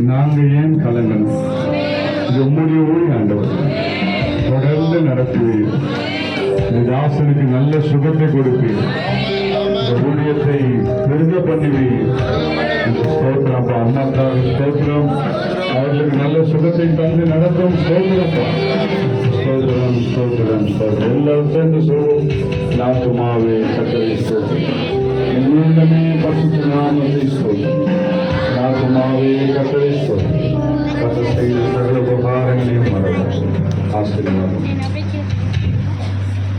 நாங்கள் ஏன் கலங்கணும்? இது உம்முடைய ஊழி ஆண்டவர், தொடர்ந்து நடத்துவீர். இந்த தாசனுக்கு நல்ல சுகத்தை கொடுப்பீர், இந்த ஊழியத்தை பெருக பண்ணுவீர். ஸ்தோத்திரம் அம்மாக்காக ஸ்தோத்திரம், அவர்களுக்கு நல்ல சுகத்தை தந்து நடத்தும். ஸ்தோத்திரப்பா, ஸ்தோத்திரம் ஸ்தோத்திரம் ஸ்தோத்திரம். எல்லாரும் சேர்ந்து சொல்வோம். நாத்துமாவே கர்த்தரை ஸ்தோத்திரம், என்னுள்ளமே பரிசுத்த நாமத்தை ஸ்தோத்திரம். நாத்துமாவே கர்த்தரை ஸ்தோத்திரம், கர்த்தர் செய்த சகல உபகாரங்களையும் மறவாதே. ஆசீர்வாதம்.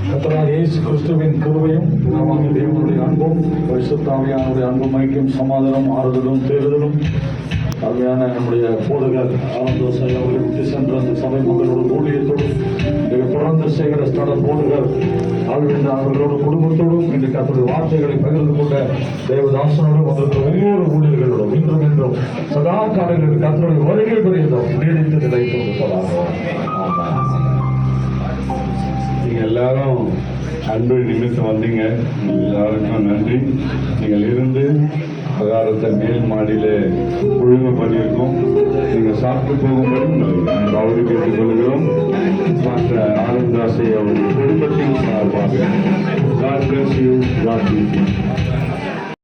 கர்த்தராகிய இயேசு கிறிஸ்துவின் கிருபையும் பிதாவாகிய தேவனுடைய அன்பும் பரிசுத்த ஆவியானவருடைய அன்பும் ஐக்கியம் சமாதானம் ஆறுதலும் தேறுதலும் அருமையான நம்முடைய போதகர் ஆனந்தோசை அவர்கள் விட்டு சென்ற அந்த சபை மக்களோட ஊழியத்தோடும் இன்றைக்கு தொடர்ந்து செய்கிற ஸ்தல போதகர் ஆழ்விந்த அவர்களோட குடும்பத்தோடும் இன்றைக்கு அவருடைய வார்த்தைகளை பகிர்ந்து கொண்ட தேவதாசனோடும் அவர்கள் ஒவ்வொரு ஊழியர்களோடும் இன்றும் என்றும் சதா காலையில் கர்த்தருடைய வருகை பெரியதும் நீடித்து நிலைத்து கொடுப்பதாக. நீங்கள் எல்லாரும் அன்பு நிமித்தம் வந்தீங்க, எல்லாருக்கும் நன்றி. நீங்கள் இருந்து ஆகாரத்தை மேல் மாடியில ஒழுங்கு பண்ணியிருக்கோம். நீங்கள் சாப்பிட்டு போகும்போது அவரு கேட்டுக் கொள்கிறோம். மற்ற ஆனந்தாசை அவருடைய குடும்பத்தின் சார்பாக God bless you. God bless you.